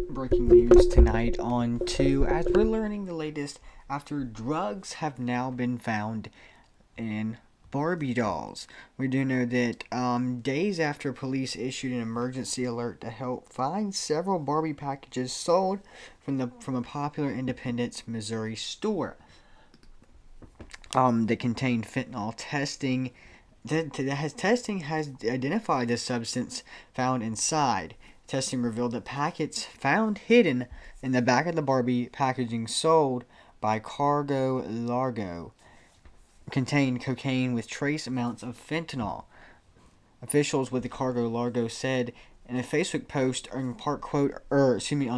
Breaking news tonight on 2 as we're learning the latest after drugs have now been found in Barbie dolls. We do know that days after police issued an emergency alert to help find several Barbie packages sold from a popular Independence, Missouri store that contained fentanyl. Testing has identified the substance found inside. Testing revealed that packets found hidden in the back of the Barbie packaging sold by Cargo Largo contained cocaine with trace amounts of fentanyl. Officials with the Cargo Largo said in a Facebook post on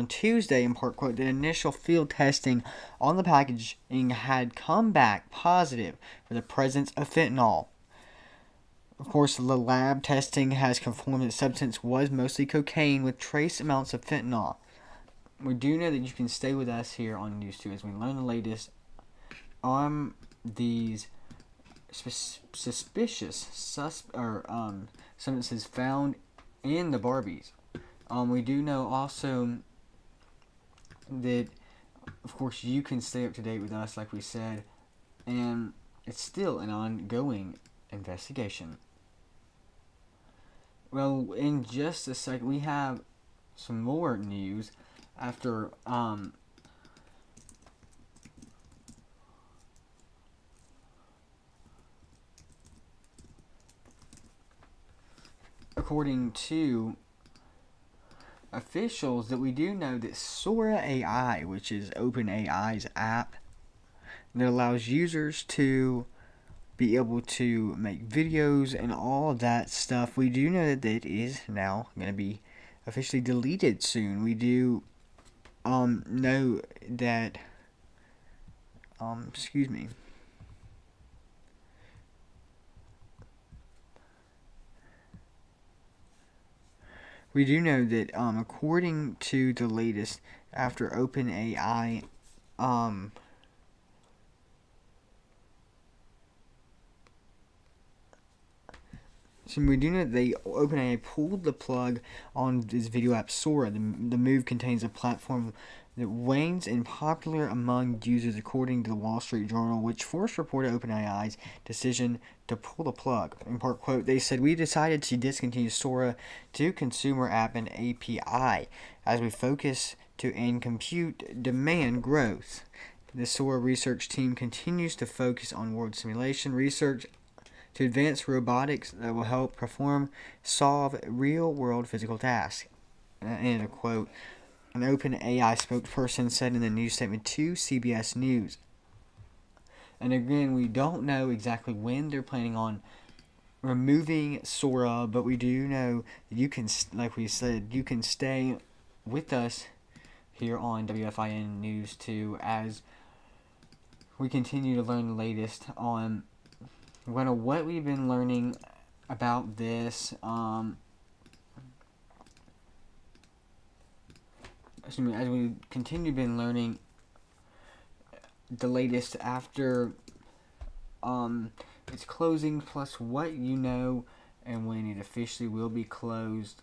Tuesday in part quote that initial field testing on the packaging had come back positive for the presence of fentanyl. Of course, the lab testing has confirmed that the substance was mostly cocaine with trace amounts of fentanyl. We do know that you can stay with us here on News 2 as we learn the latest on these suspicious substances found in the Barbies. We do know also that, of course, you can stay up to date with us, like we said, and it's still an ongoing investigation. Well, in just a second, we have some more news after according to officials, that we do know that Sora AI, which is OpenAI's app that allows users to be able to make videos and all of that stuff, we do know that it is now going to be officially deleted soon. We do know that excuse me. We do know that according to the latest after OpenAI so we do know that OpenAI pulled the plug on this video app Sora. The move contains a platform that wanes in popular among users, according to the Wall Street Journal, which first reported OpenAI's decision to pull the plug. In part quote, they said, "We decided to discontinue Sora to consumer app and API as we focus to end compute demand growth. The Sora research team continues to focus on world simulation research to advance robotics that will help solve real-world physical tasks." End of quote. An OpenAI spokesperson said in the news statement to CBS News. And again, we don't know exactly when they're planning on removing Sora, but we do know that you can, like we said, you can stay with us here on WFIN News 2 as we continue to learn the latest on what we've been learning about this. As we continue been learning the latest after its closing, plus what you know and when it officially will be closed,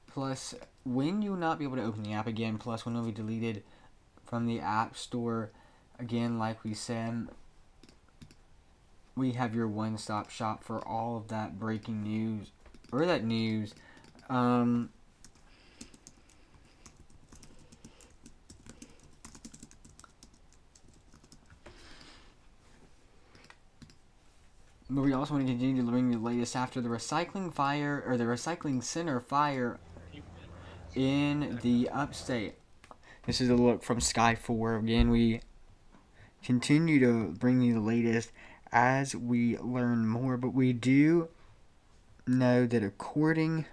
plus when you will not be able to open the app again, plus when it will be deleted from the App Store. Again, like we said, we have your one-stop shop for all of that breaking news, or that news. But we also want to continue to bring the latest after the recycling center fire in the upstate. This is a look from Sky 4. Again, we continue to bring you the latest as we learn more, but we do know that according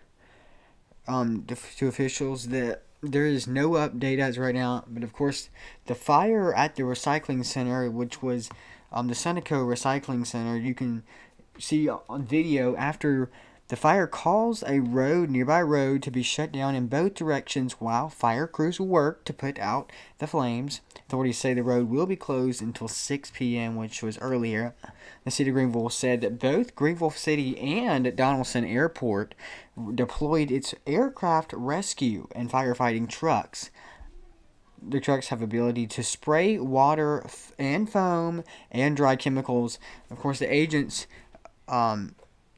to officials that there is no update as right now, but of course the fire at the recycling center, which was the Seneca Recycling Center, you can see on video after The fire caused a nearby road to be shut down in both directions while fire crews work to put out the flames. Authorities say the road will be closed until 6 p.m., which was earlier. The city of Greenville said that both Greenville City and Donaldson Airport deployed its aircraft rescue and firefighting trucks. The trucks have ability to spray water and foam and dry chemicals. Of course, the agents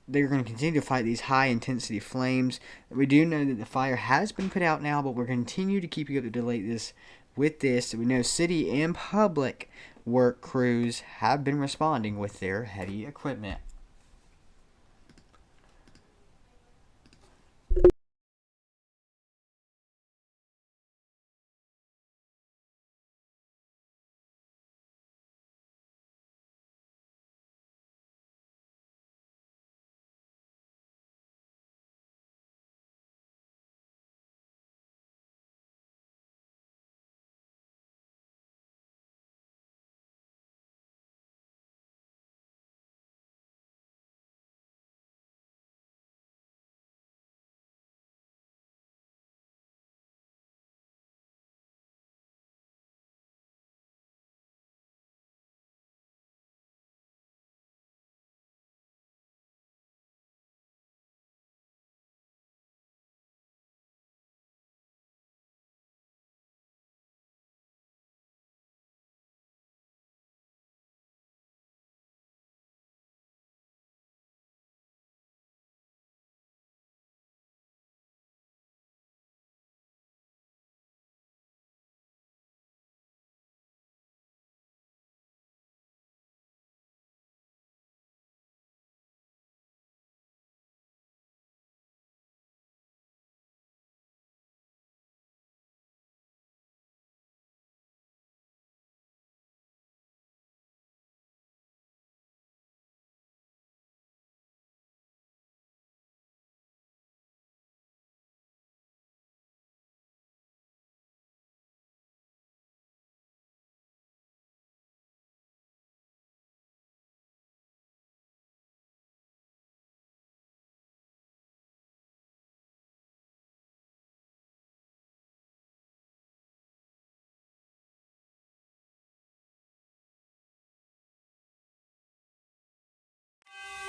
they're going to continue to fight these high-intensity flames. We do know that the fire has been put out now, but we're going to continue to keep you up to date with this. We know city and public work crews have been responding with their heavy equipment.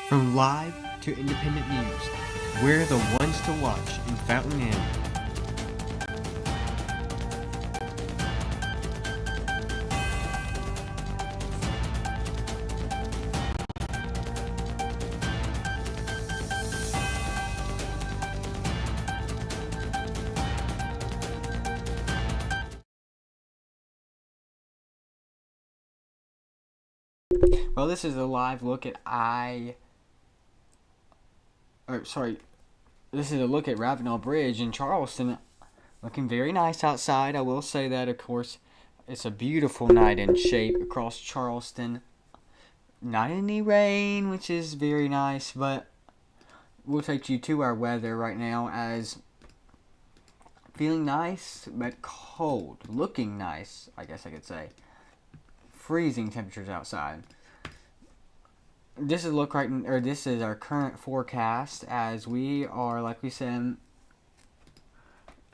From live to independent news, we're the ones to watch in Fountain Inn. Well, this is a live look at this is a look at Ravenel Bridge in Charleston. Looking very nice outside. I will say that, of course, it's a beautiful night in shape across Charleston. Not any rain, which is very nice, but we'll take you to our weather right now as feeling nice, but cold. Looking nice, I guess I could say. Freezing temperatures outside. This is this is our current forecast as we are, like we said,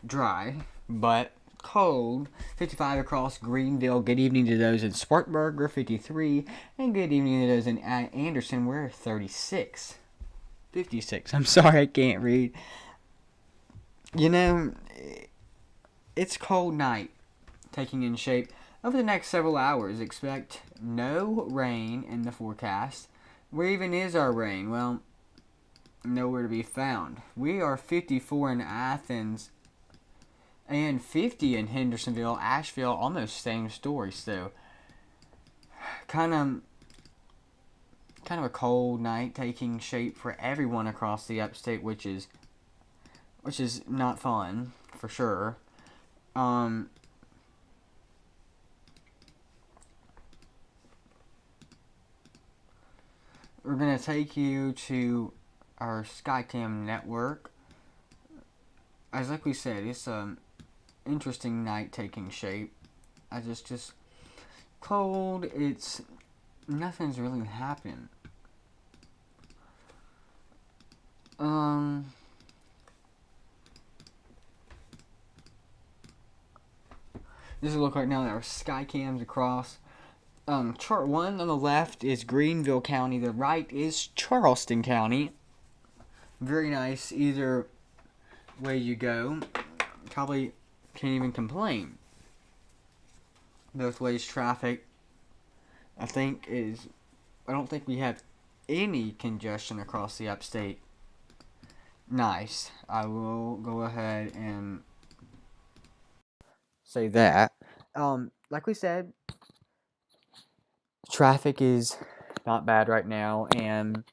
dry but cold. 55 across Greenville. Good evening to those in Spartanburg. 53, and good evening to those in Anderson. We're 36, 56. I'm sorry, I can't read. You know, it's cold night taking in shape. Over the next several hours, expect no rain in the forecast. Where even is our rain? Well, nowhere to be found. We are 54 in Athens and 50 in Hendersonville, Asheville, almost same story. So, kind of a cold night taking shape for everyone across the upstate, which is not fun for sure. We're going to take you to our SkyCam network. As like we said, it's an interesting night taking shape. As it's just cold, nothing's really happening. This is a look right now. There are sky cams across. Chart 1 on the left is Greenville County. The right is Charleston County. Very nice. Either way you go, probably can't even complain. Both ways traffic, I don't think we have any congestion across the upstate. Nice. I will go ahead and say that. Like we said, traffic is not bad right now, and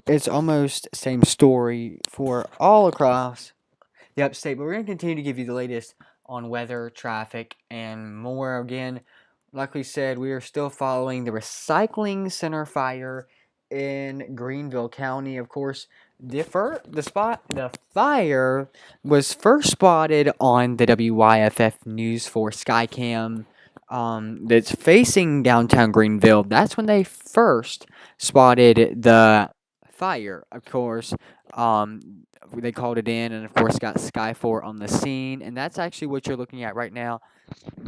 it's almost same story for all across the upstate. But we're going to continue to give you the latest on weather, traffic, and more. Again, like we said, we are still following the recycling center fire in Greenville County. Of course, the fire was first spotted on the WYFF News 4 Skycam that's facing downtown Greenville. That's when they first spotted the fire. Of course, they called it in, and of course got Sky4 on the scene, and that's actually what you're looking at right now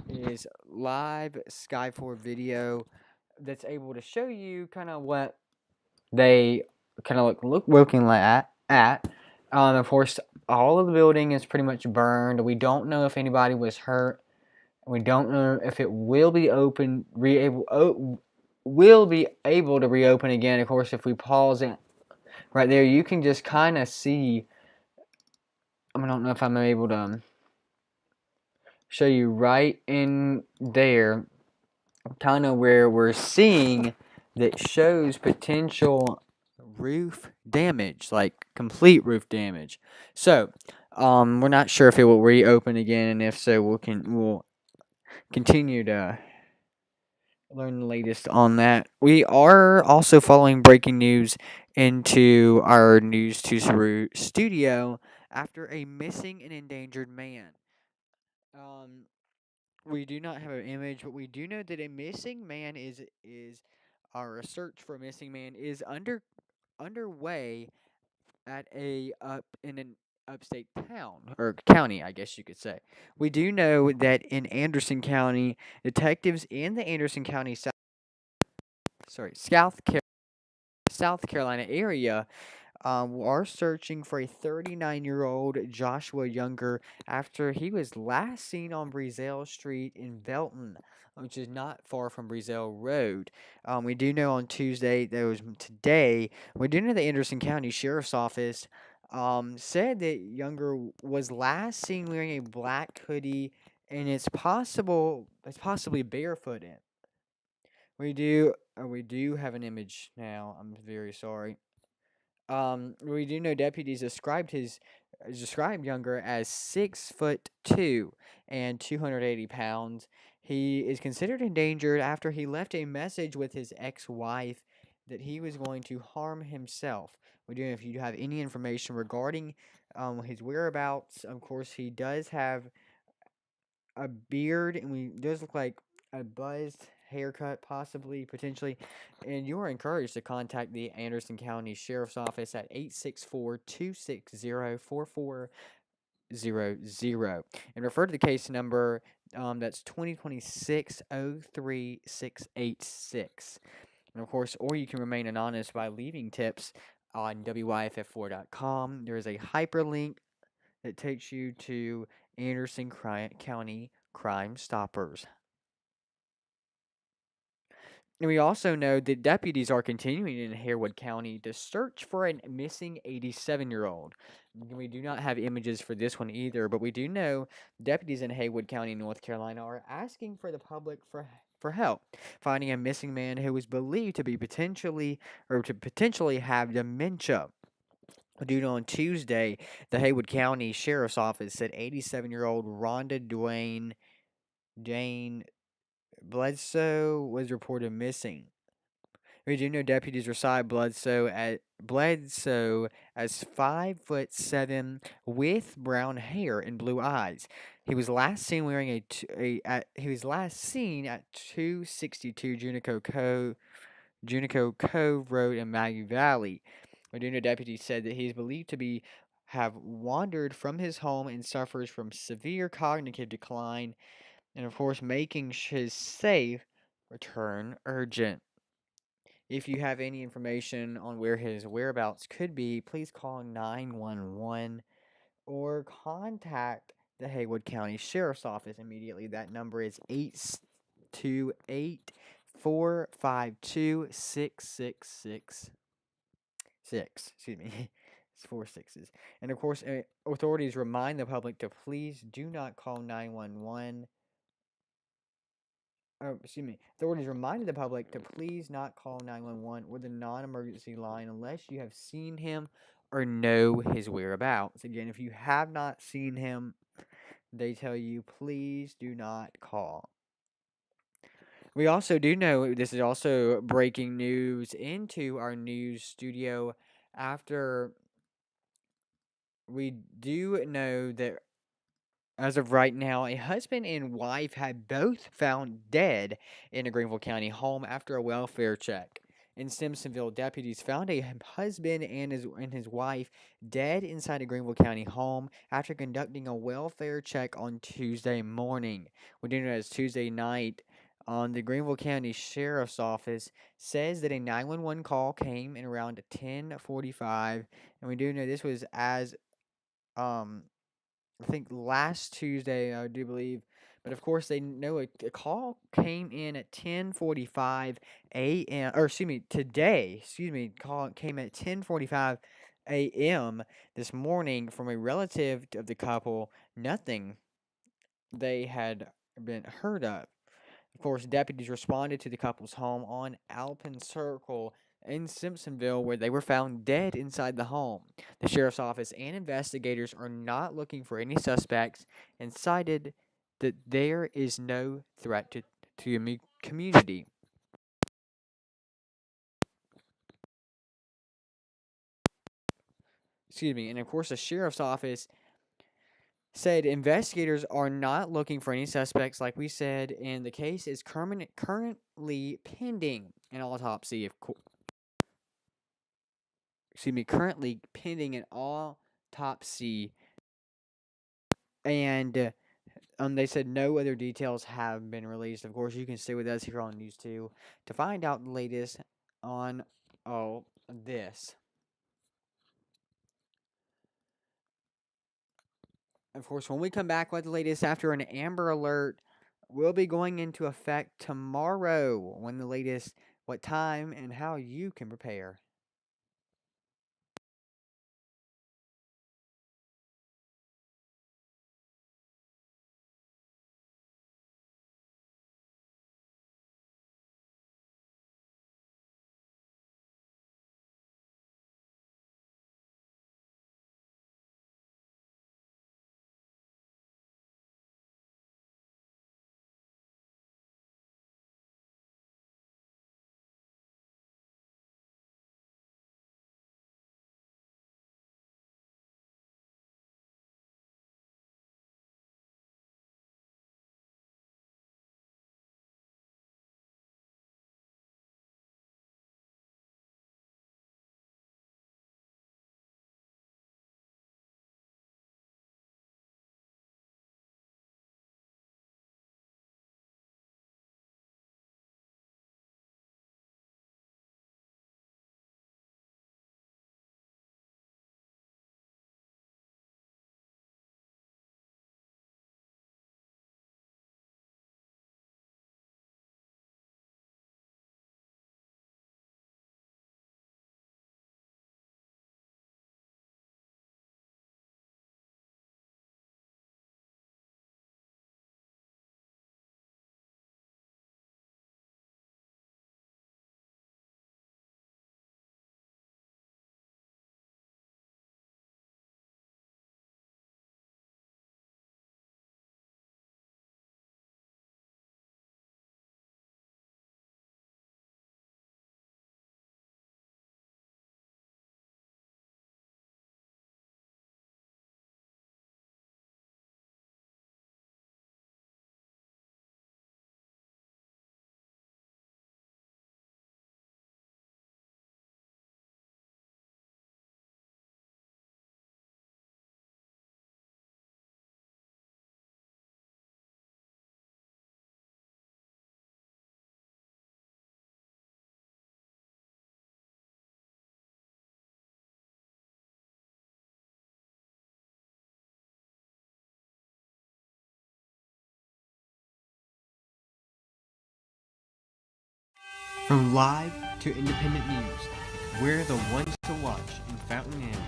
is live Sky4 video that's able to show you kind of what they kind of look looking at. Of course, all of the building is pretty much burned. We don't know if anybody was hurt. We don't know if it will be will be able to reopen again. Of course, if we pause it right there, you can just kind of see. I don't know if I'm able to show you right in there, kind of where we're seeing that shows potential roof damage, like complete roof damage. So, we're not sure if it will reopen again, and if so, we'll continue to learn the latest on that. We are also following breaking news into our News 2 studio after a missing and endangered man. Um, we do not have an image, but we do know that a missing man is our search for a missing man is underway at a up in an upstate town or county, I guess you could say. We do know that in Anderson County, detectives in the Anderson County South Carolina area are searching for a 39-year-old Joshua Younger after he was last seen on Breezell Street in Belton, which is not far from Breezell Road. We do know on Tuesday, that was today, we do know the Anderson County Sheriff's Office said that Younger was last seen wearing a black hoodie, and it's possibly barefooted. We do have an image now. I'm very sorry. We do know deputies described Younger as 6'2" and 280 pounds. He is considered endangered after he left a message with his ex-wife that he was going to harm himself. We do know if you have any information regarding his whereabouts. Of course, he does have a beard, and he does look like a buzzed haircut, possibly, potentially. And you are encouraged to contact the Anderson County Sheriff's Office at 864-260-4400 and refer to the case number that's 2026-03686. And of course, or you can remain anonymous by leaving tips on WYFF4.com. There is a hyperlink that takes you to Anderson County Crime Stoppers. And we also know that deputies are continuing in Harewood County to search for a missing 87-year-old. We do not have images for this one either, but we do know deputies in Haywood County, North Carolina, are asking for the public for help finding a missing man who is believed to be potentially have dementia. Due on Tuesday, the Haywood County Sheriff's Office said 87-year-old Rhonda Jane Bledsoe was reported missing. We do know deputies reside Bledsoe as 5'7" with brown hair and blue eyes. He was last seen wearing he was last seen at 262 Junico Cove Road in Maggie Valley. Medina deputies said that he is believed to be have wandered from his home and suffers from severe cognitive decline, and of course making his safe return urgent. If you have any information on where his whereabouts could be, please call 911 or contact the Haywood County Sheriff's Office immediately. That number is 828 452 6666. Excuse me. It's four sixes. And of course, authorities remind the public to please do not call 911. Oh, excuse me. Authorities reminded the public to please not call 911 or the non-emergency line unless you have seen him or know his whereabouts. Again, if you have not seen him, they tell you please do not call. We also do know this is also breaking news into our news studio after we do know that as of right now, a husband and wife had both found dead in a Greenville County home after a welfare check. In Simpsonville, deputies found a husband and his wife dead inside a Greenville County home after conducting a welfare check on Tuesday morning. We do know as Tuesday night on the Greenville County Sheriff's Office says that a 911 call came in around 10:45, and we do know this was as um I think last Tuesday, I do believe. But of course, they know a call came in at 10:45 a.m. Or excuse me, today. Excuse me, call came at 10:45 a.m. this morning from a relative of the couple. Nothing they had been heard of. Of course, deputies responded to the couple's home on Alpine Circle in Simpsonville, where they were found dead inside the home. The sheriff's office and investigators are not looking for any suspects and cited that there is no threat to the community. Excuse me. And of course, the sheriff's office said investigators are not looking for any suspects, like we said, and the case is currently pending an autopsy. Currently pending an autopsy, and they said no other details have been released. Of course, you can stay with us here on News 2 to find out the latest on this. Of course, when we come back with the latest after an Amber Alert will be going into effect tomorrow. When the latest, what time, and how you can prepare. From live to independent news, we're the ones to watch in Fountain Inn.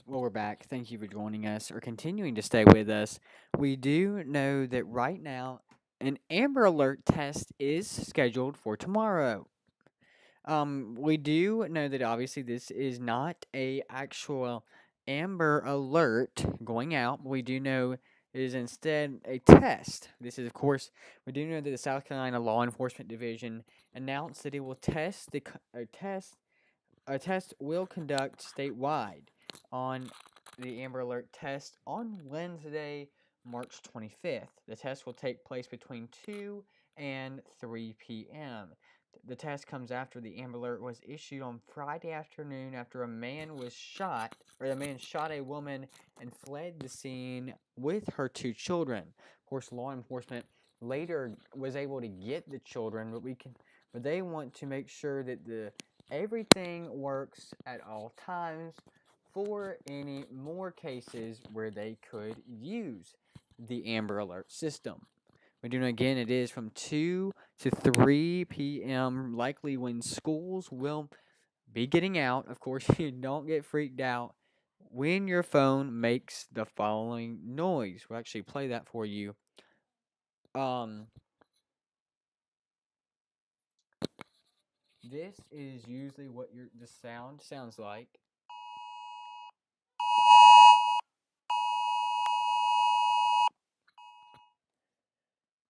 Well, we're back. Thank you for joining us or continuing to stay with us. We do know that right now an Amber Alert test is scheduled for tomorrow. We do know that obviously this is not a actual Amber Alert going out. But we do know it is instead a test. This is, of course, we do know that the South Carolina Law Enforcement Division announced that it will test a test will conduct statewide on the Amber Alert test on Wednesday, March 25th. The test will take place between 2 and 3 p.m. The test comes after the Amber Alert was issued on Friday afternoon after a man shot a woman and fled the scene with her 2 children. Of course, law enforcement later was able to get the children, but they want to make sure that everything works at all times for any more cases where they could use the Amber Alert system. We do know again it is from 2 to 3 p.m. likely when schools will be getting out. Of course, you don't get freaked out when your phone makes the following noise. We'll actually play that for you. This is usually what the sound sounds like.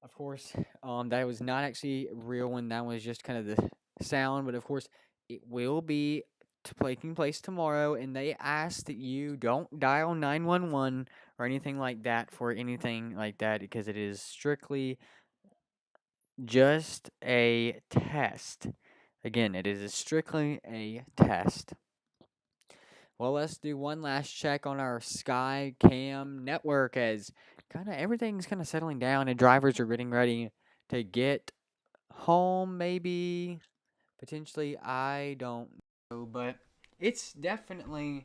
Of course, that was not actually a real one. That was just kind of the sound. But of course, it will be taking place tomorrow. And they ask that you don't dial 911 or anything like that for anything like that because it is strictly just a test. Again, it is strictly a test. Well, let's do one last check on our Sky Cam network as kind of everything's kind of settling down and drivers are getting ready to get home, maybe potentially. I don't know, but it's definitely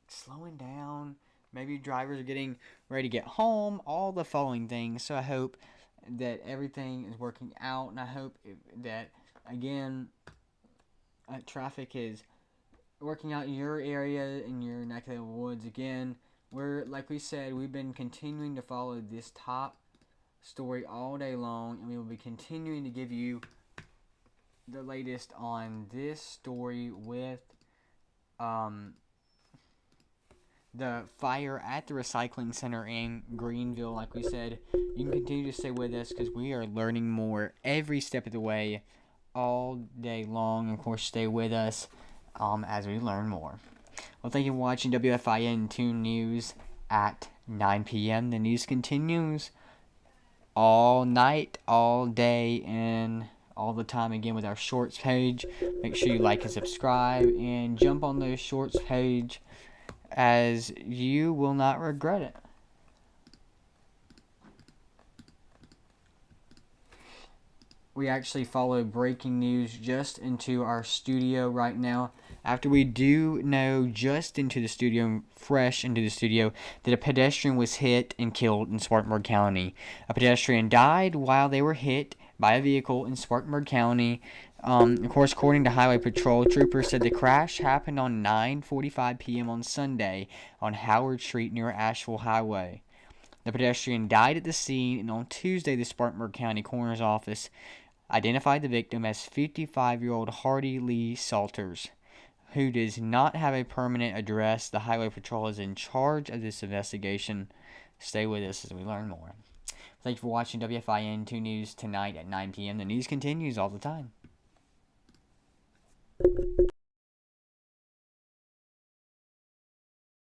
slowing down. Maybe drivers are getting ready to get home. All the following things. So I hope that everything is working out, and I hope that again, traffic is working out in your area, in your neck of the woods. Again, like we said, we've been continuing to follow this top story all day long, and we will be continuing to give you the latest on this story with the fire at the recycling center in Greenville. Like we said, you can continue to stay with us because we are learning more every step of the way all day long. Of course, stay with us as we learn more. Well, thank you for watching WFIN 2 News at 9 p.m. The news continues all night, all day, and all the time again with our shorts page. Make sure you like and subscribe and jump on those shorts page as you will not regret it. We actually follow breaking news just into our studio right now. After we do know just into the studio, fresh into the studio, that a pedestrian was hit and killed in Spartanburg County. A pedestrian died while they were hit by a vehicle in Spartanburg County. Of course, according to Highway Patrol, troopers said the crash happened on 9:45 p.m. on Sunday on Howard Street near Asheville Highway. The pedestrian died at the scene, and on Tuesday, the Spartanburg County Coroner's Office identified the victim as 55-year-old Hardy Lee Salters, who does not have a permanent address. The Highway Patrol is in charge of this investigation. Stay with us as we learn more. Thank you for watching WFIN 2 News tonight at 9 p.m. The news continues all the time.